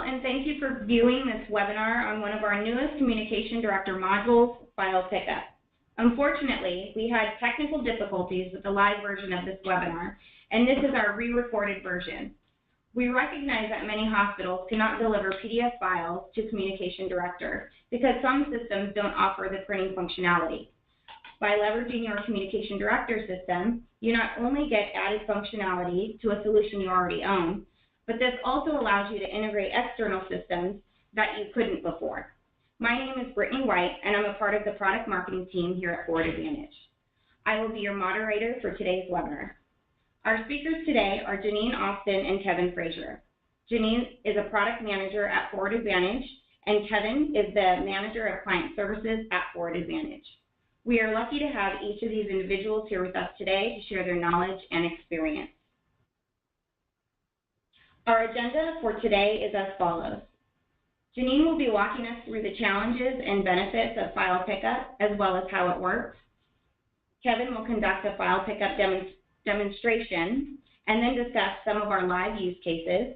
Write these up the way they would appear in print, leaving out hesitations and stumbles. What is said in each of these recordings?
and thank you for viewing this webinar on one of our newest Communication Director modules, File Pickup. Unfortunately, we had technical difficulties with the live version of this webinar, and this is our re-recorded version. We recognize that many hospitals cannot deliver PDF files to Communication Director because some systems don't offer the printing functionality. By leveraging your Communication Director system, you not only get added functionality to a solution you already own, but this also allows you to integrate external systems that you couldn't before. My name is Brittany White, and I'm a part of the product marketing team here at Forward Advantage. I will be your moderator for today's webinar. Our speakers today are Janine Austin and Kevin Frazier. Janine is a product manager at Forward Advantage, and Kevin is the manager of client services at Forward Advantage. We are lucky to have each of these individuals here with us today to share their knowledge and experience. Our agenda for today is as follows. Janine will be walking us through the challenges and benefits of file pickup, as well as how it works. Kevin will conduct a file pickup demonstration and then discuss some of our live use cases.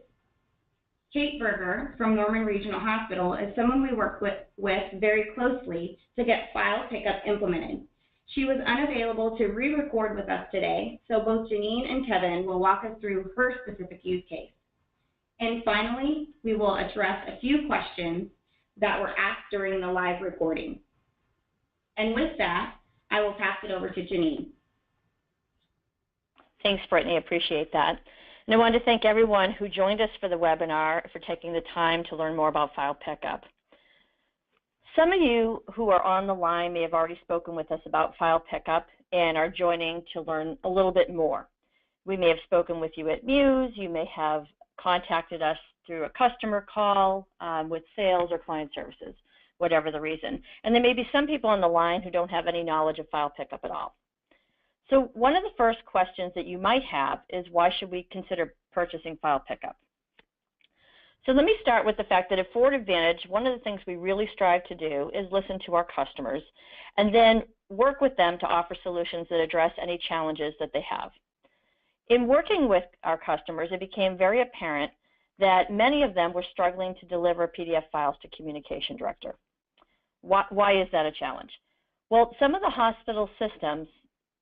Kate Berger from Norman Regional Hospital is someone we work with very closely to get file pickup implemented. She was unavailable to re-record with us today, so both Janine and Kevin will walk us through her specific use case. And finally, we will address a few questions that were asked during the live recording. And with that, I will pass it over to Janine. Thanks, Brittany. I appreciate that. And I want to thank everyone who joined us for the webinar for taking the time to learn more about file pickup. Some of you who are on the line may have already spoken with us about file pickup and are joining to learn a little bit more. We may have spoken with you at Muse. You may have contacted us through a customer call with sales or client services, whatever the reason. And there may be some people on the line who don't have any knowledge of file pickup at all. So one of the first questions that you might have is, why should we consider purchasing file pickup? So let me start with the fact that at Forward Advantage, one of the things we really strive to do is listen to our customers and then work with them to offer solutions that address any challenges that they have. In working with our customers, it became very apparent that many of them were struggling to deliver PDF files to Communication Director. Why is that a challenge? Well, some of the hospital systems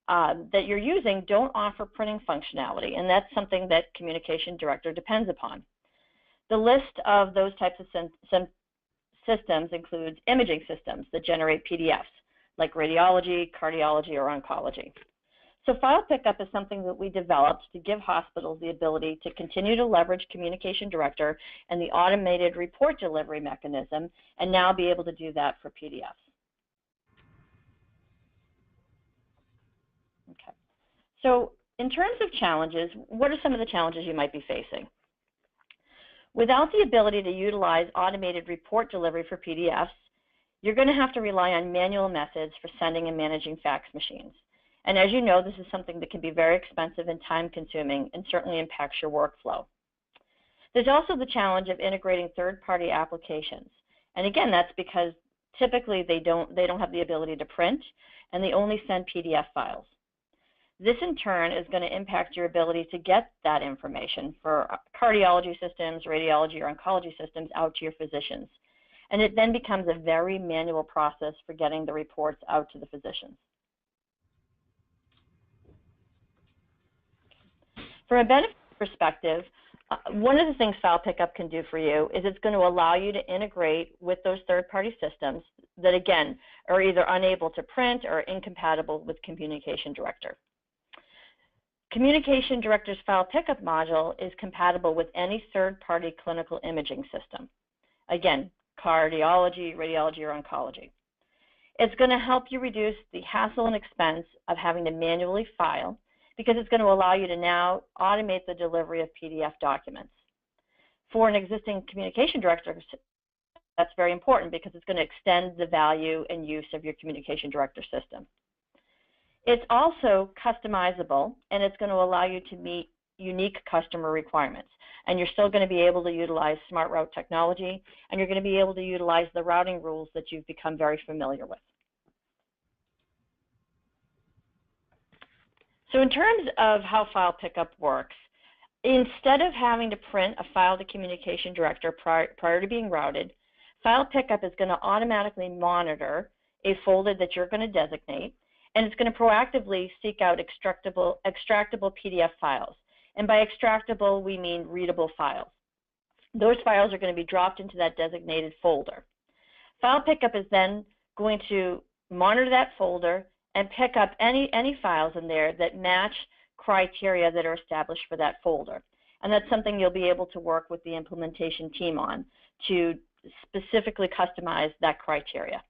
that you're using don't offer printing functionality, and that's something that Communication Director depends upon. The list of those types of systems includes imaging systems that generate PDFs, like radiology, cardiology, or oncology. So file pickup is something that we developed to give hospitals the ability to continue to leverage Communication Director and the automated report delivery mechanism, and now be able to do that for PDFs. Okay. So in terms of challenges, what are some of the challenges you might be facing? Without the ability to utilize automated report delivery for PDFs, you're going to have to rely on manual methods for sending and managing fax machines. And as you know, this is something that can be very expensive and time-consuming and certainly impacts your workflow. There's also the challenge of integrating third-party applications. And again, that's because typically they don't have the ability to print, and they only send PDF files. This, in turn, is going to impact your ability to get that information for cardiology systems, radiology, or oncology systems out to your physicians. And it then becomes a very manual process for getting the reports out to the physicians. From a benefit perspective, one of the things file pickup can do for you is it's going to allow you to integrate with those third-party systems that, again, are either unable to print or incompatible with Communication Director. Communication Director's file pickup module is compatible with any third-party clinical imaging system. Again, cardiology, radiology, or oncology. It's going to help you reduce the hassle and expense of having to manually file, because it's going to allow you to now automate the delivery of PDF documents. For an existing Communication Director, that's very important because it's going to extend the value and use of your Communication Director system. It's also customizable, and it's going to allow you to meet unique customer requirements. And you're still going to be able to utilize Smart Route technology, and you're going to be able to utilize the routing rules that you've become very familiar with. So in terms of how file pickup works, Instead of having to print a file to Communication Director prior to being routed, File Pickup is going to automatically monitor a folder that you're going to designate, and it's going to proactively seek out extractable PDF files. And by extractable, we mean readable files. Those files are going to be dropped into that designated folder. File Pickup is then going to monitor that folder and pick up any files in there that match criteria that are established for that folder. And that's something you'll be able to work with the implementation team on to specifically customize that criteria.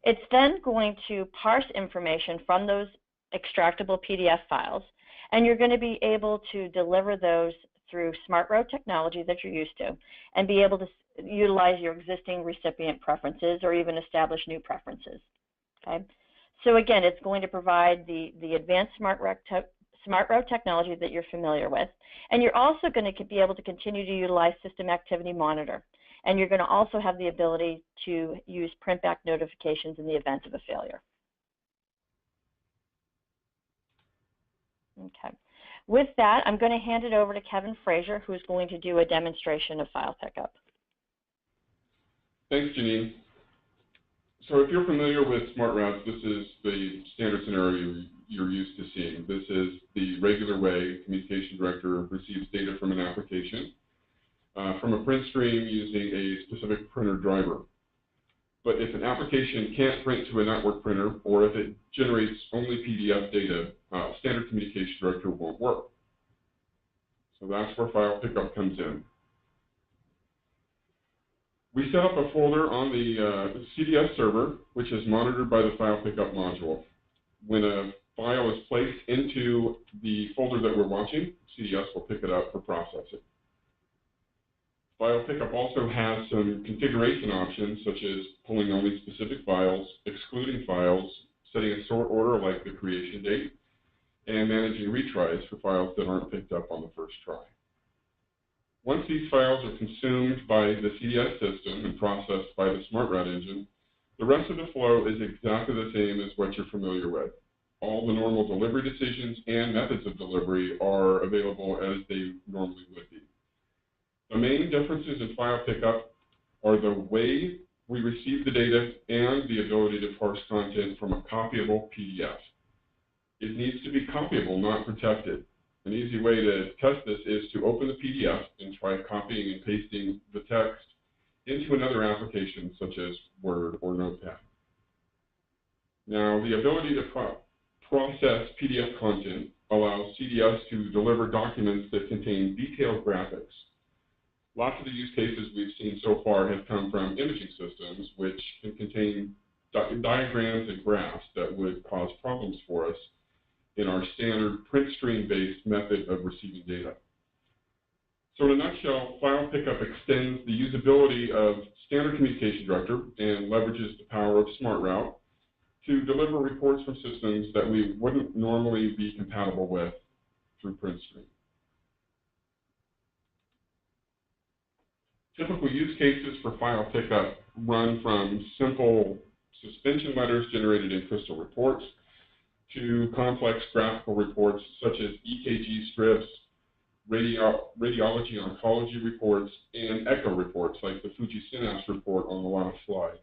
It's then going to parse information from those extractable PDF files, and you're going to be able to deliver those through SmartRoute technology that you're used to, and be able to utilize your existing recipient preferences or even establish new preferences. Okay? So again, it's going to provide the advanced SmartRoute technology that you're familiar with, and you're also going to be able to continue to utilize System Activity Monitor. And you're going to also have the ability to use printback notifications in the event of a failure. Okay. With that, I'm going to hand it over to Kevin Frazier, who's going to do a demonstration of File Pickup. Thanks, Janine. So if you're familiar with SmartRoutes, this is the standard scenario you're used to seeing. This is the regular way Communication Director receives data from an application. From a print stream using a specific printer driver. But if an application can't print to a network printer, or if it generates only PDF data, Standard Communication Director won't work. So that's where File Pickup comes in. We set up a folder on the CDS server, which is monitored by the File Pickup module. When a file is placed into the folder that we're watching, CDS will pick it up for processing. File Pickup also has some configuration options, such as pulling only specific files, excluding files, setting a sort order like the creation date, and managing retries for files that aren't picked up on the first try. Once these files are consumed by the CDS system and processed by the SmartRoute engine, the rest of the flow is exactly the same as what you're familiar with. All the normal delivery decisions and methods of delivery are available as they normally would be. The main differences in File Pickup are the way we receive the data and the ability to parse content from a copyable PDF. It needs to be copyable, not protected. An easy way to test this is to open the PDF and try copying and pasting the text into another application such as Word or Notepad. Now, the ability to process PDF content allows CDS to deliver documents that contain detailed graphics. Lots of the use cases we've seen so far have come from imaging systems, which can contain diagrams and graphs that would cause problems for us in our standard print stream-based method of receiving data. So in a nutshell, File Pickup extends the usability of Standard Communication Director and leverages the power of SmartRoute to deliver reports from systems that we wouldn't normally be compatible with through PrintStream. Typical use cases for File Pickup run from simple suspension letters generated in Crystal reports to complex graphical reports such as EKG strips, radiology oncology reports, and echo reports like the Fuji Synapse report on the last slide.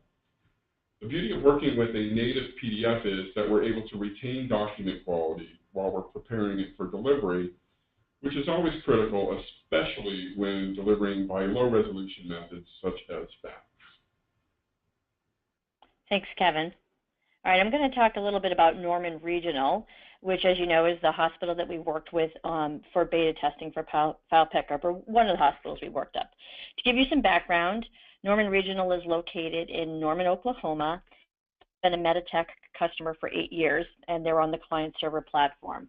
The beauty of working with a native PDF is that we're able to retain document quality while we're preparing it for delivery, which is always critical, especially when delivering by low-resolution methods such as fax. Thanks, Kevin. All right, I'm going to talk a little bit about Norman Regional, which, as you know, is the hospital that we worked with for beta testing for File Pickup, or one of the hospitals we worked up. To give you some background, Norman Regional is located in Norman, Oklahoma. Been a Meditech customer for 8 years, and they're on the client server platform.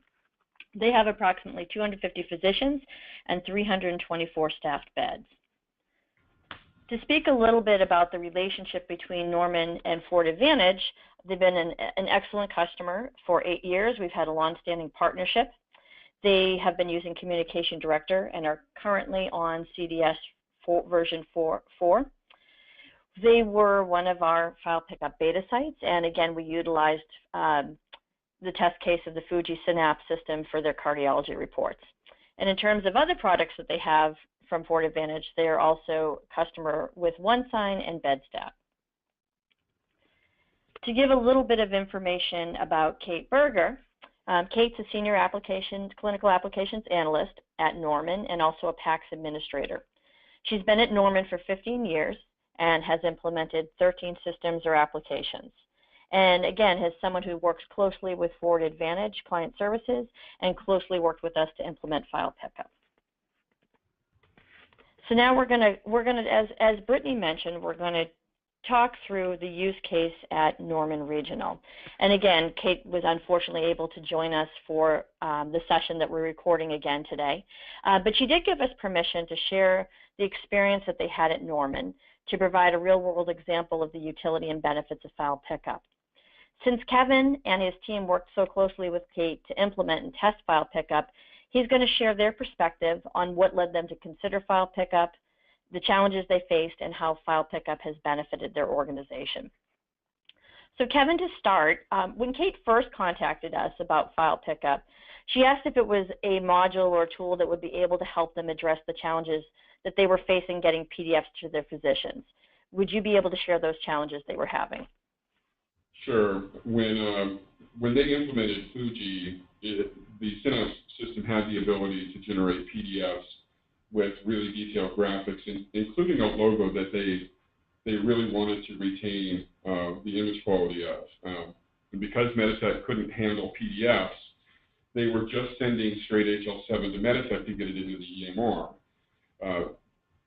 They have approximately 250 physicians and 324 staffed beds. To speak a little bit about the relationship between Norman and Ford Advantage, they've been an excellent customer for 8 years. We've had a long-standing partnership. They have been using Communication Director and are currently on CDS version 4. They were one of our File Pickup beta sites, and again, we utilized the test case of the Fuji Synapse system for their cardiology reports. And in terms of other products that they have from Forward Advantage, they are also a customer with OneSign and BedStat. To give a little bit of information about Kate Berger, Kate's a senior clinical applications analyst at Norman and also a PACS administrator. She's been at Norman for 15 years and has implemented 13 systems or applications. And again, as someone who works closely with Forward Advantage Client Services and closely worked with us to implement file pickup. So now we're gonna as Brittany mentioned, we're gonna talk through the use case at Norman Regional. And again, Kate was unfortunately able to join us for the session that we're recording again today. But she did give us permission to share the experience that they had at Norman to provide a real-world example of the utility and benefits of file pickup. Since Kevin and his team worked so closely with Kate to implement and test file pickup, he's going to share their perspective on what led them to consider file pickup, the challenges they faced, and how file pickup has benefited their organization. So Kevin, to start, when Kate first contacted us about file pickup, she asked if it was a module or a tool that would be able to help them address the challenges that they were facing getting PDFs to their physicians. Would you be able to share those challenges they were having? Sure. When they implemented Fuji, the Synapse system had the ability to generate PDFs with really detailed graphics, including a logo that they really wanted to retain the image quality of. And because Meditech couldn't handle PDFs, they were just sending straight HL7 to Meditech to get it into the EMR.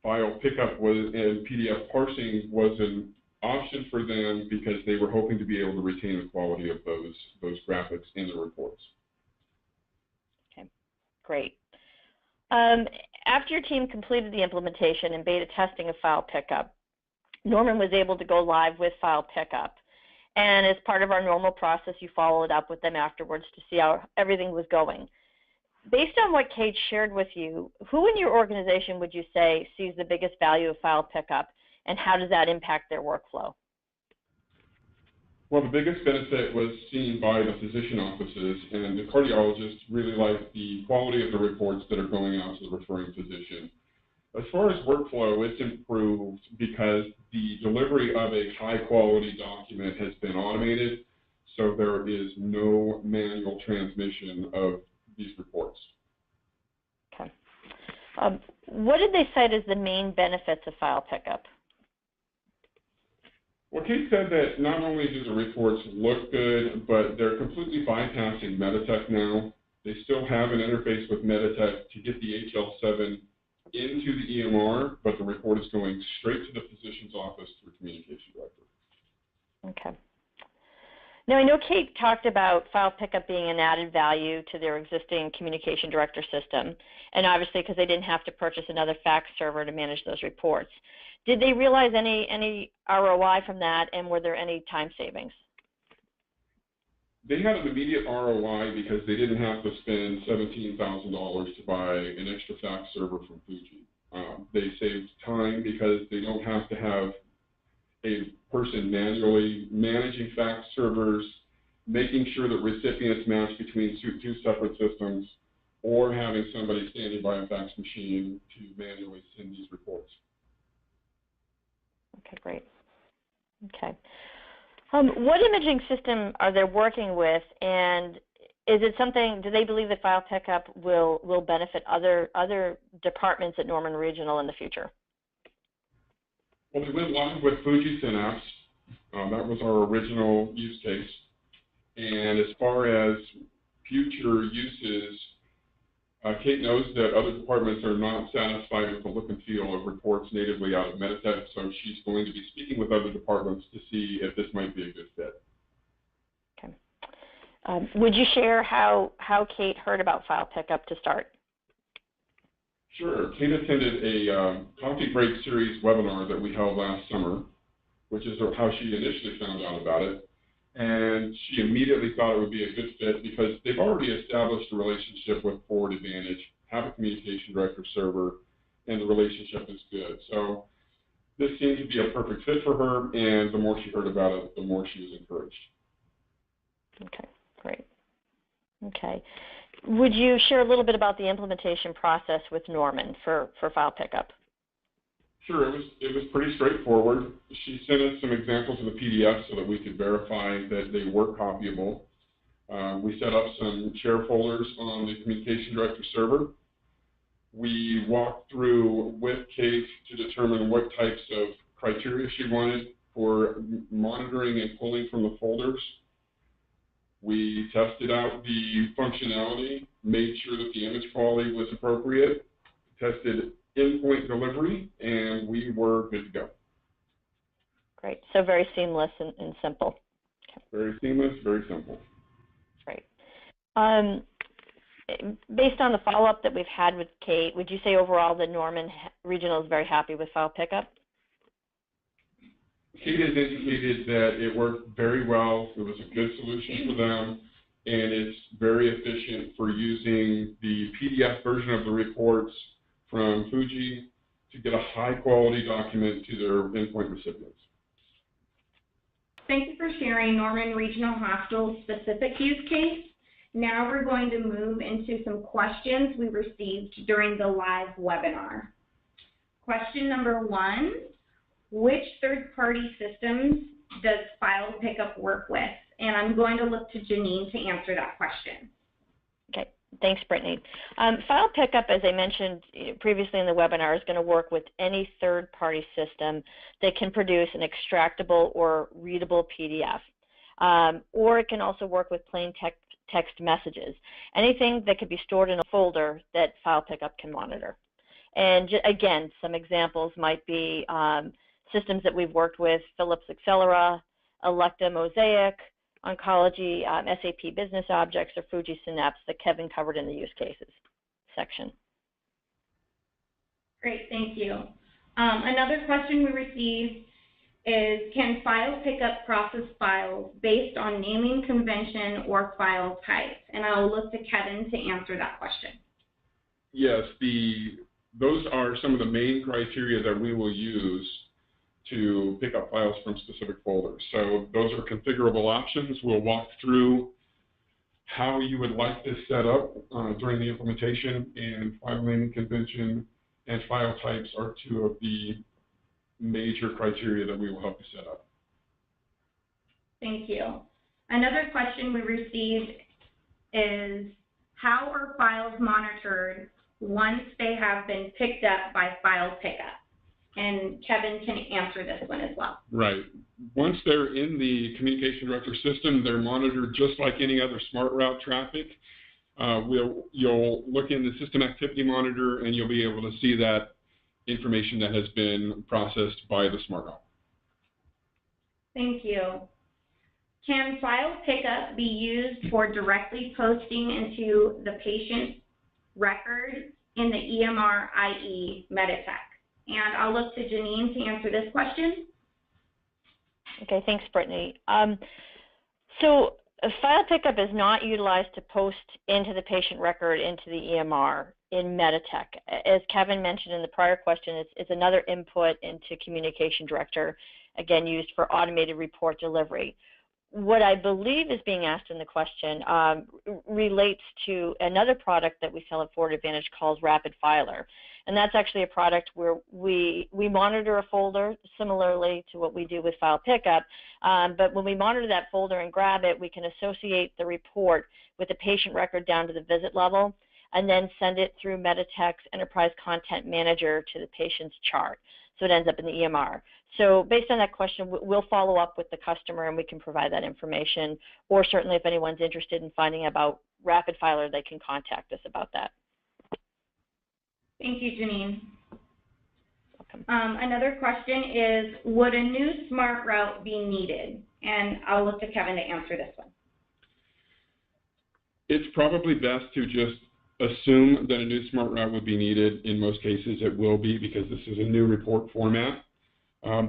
File pickup and PDF parsing was an option for them because they were hoping to be able to retain the quality of those graphics in the reports. Okay, great. After your team completed the implementation and beta testing of file pickup, Norman was able to go live with file pickup. And as part of our normal process, you followed up with them afterwards to see how everything was going. Based on what Kate shared with you, who in your organization would you say sees the biggest value of file pickup, and how does that impact their workflow? Well, the biggest benefit was seen by the physician offices, and the cardiologists really like the quality of the reports that are going out to the referring physician. As far as workflow, it's improved because the delivery of a high-quality document has been automated, so there is no manual transmission of these reports. Okay. What did they cite as the main benefits of file pickup? Well, Kate said that not only do the reports look good, but they're completely bypassing Meditech now. They still have an interface with Meditech to get the HL7 into the EMR, but the report is going straight to the physician's office through communication director. Okay. Now, I know Kate talked about file pickup being an added value to their existing communication director system, and obviously because they didn't have to purchase another fax server to manage those reports. Did they realize any ROI from that, and were there any time savings? They had an immediate ROI because they didn't have to spend $17,000 to buy an extra fax server from Fuji. They saved time because they don't have to have a person manually managing fax servers, making sure that recipients match between two separate systems, or having somebody standing by a fax machine to manually send these reports. Okay, great. Okay. What imaging system are they working with, and is it something, do they believe that file pickup will benefit other departments at Norman Regional in the future? Well, we went live with Fuji Synapse. That was our original use case. And as far as future uses, Kate knows that other departments are not satisfied with the look and feel of reports natively out of Meditech, so she's going to be speaking with other departments to see if this might be a good fit. Okay. Would you share how Kate heard about file pickup to start? Sure. Kate attended a Coffee Break Series webinar that we held last summer, which is how she initially found out about it. And she immediately thought it would be a good fit because they've already established a relationship with Forward Advantage, have a communication director server, and the relationship is good. So this seemed to be a perfect fit for her, and the more she heard about it, the more she was encouraged. Okay, great. Okay. would you share a little bit about the implementation process with Norman for file pickup? Sure, it was pretty straightforward. She sent us some examples of the PDF so that we could verify that they were copyable. We set up some share folders on the Communication Director server. We walked through with Kate to determine what types of criteria she wanted for monitoring and pulling from the folders. We tested out the functionality, made sure that the image quality was appropriate, tested endpoint delivery, and we were good to go. Great. So very seamless and simple. Okay. Very seamless, very simple. Great. Based on the follow-up that we've had with Kate, would you say overall the Norman Regional is very happy with file pickup? Kate has indicated that it worked very well. It was a good solution for them, and it's very efficient for using the PDF version of the reports from Fuji to get a high-quality document to their endpoint recipients. Thank you for sharing Norman Regional Hospital's specific use case. Now we're going to move into some questions we received during the live webinar. Question number 1, which third-party systems does file pickup work with? And I'm going to look to Janine to answer that question. Okay, thanks, Brittany. File pickup, as I mentioned previously in the webinar, is going to work with any third-party system that can produce an extractable or readable PDF. Or it can also work with plain text messages, anything that could be stored in a folder that file pickup can monitor. And again, some examples might be systems that we've worked with: Philips Accelera, Elekta Mosaic, Oncology, SAP Business Objects, or Fuji Synapse that Kevin covered in the use cases section. Great, thank you. Another question we received is, can file pickup process files based on naming convention or file type? And I'll look to Kevin to answer that question. Yes, those are some of the main criteria that we will use to pick up files from specific folders. So those are configurable options. We'll walk through how you would like this set up during the implementation, and file naming convention and file types are 2 of the major criteria that we will help you set up. Thank you. Another question we received is, how are files monitored once they have been picked up by file pickup? And Kevin can answer this one as well. Right. Once they're in the Communication Director system, they're monitored just like any other SmartRoute traffic. You'll look in the System Activity Monitor, and you'll be able to see that information that has been processed by the SmartRoute. Thank you. Can file pickup be used for directly posting into the patient record in the EMR, i.e. Meditech? And I'll look to Janine to answer this question. Okay, thanks, Brittany. So file pickup is not utilized to post into the patient record into the EMR in Meditech. As Kevin mentioned in the prior question, it's another input into Communication Director, again used for automated report delivery. What I believe is being asked in the question relates to another product that we sell at Forward Advantage called Rapid Filer. And that's actually a product where we monitor a folder similarly to what we do with file pickup. But when we monitor that folder and grab it, we can associate the report with the patient record down to the visit level, and then send it through Meditech's Enterprise Content Manager to the patient's chart. So it ends up in the EMR. So based on that question, we'll follow up with the customer and we can provide that information. Or certainly if anyone's interested in finding about Rapid Filer, they can contact us about that. Thank you, Janine. Another question is, would a new SmartRoute be needed? And I'll look to Kevin to answer this one. It's probably best to just assume that a new SmartRoute would be needed. In most cases, it will be, because this is a new report format.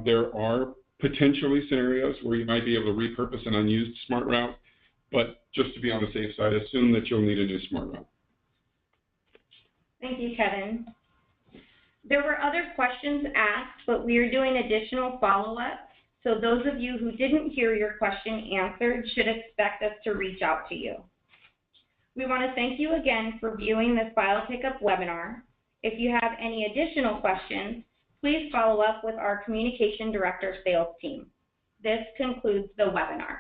There are potentially scenarios where you might be able to repurpose an unused SmartRoute, but just to be on the safe side, assume that you'll need a new SmartRoute. Thank you, Kevin. There were other questions asked, but we are doing additional follow-up. So those of you who didn't hear your question answered should expect us to reach out to you. We want to thank you again for viewing this file pickup webinar. If you have any additional questions, please follow up with our Communication Director Sales team. This concludes the webinar.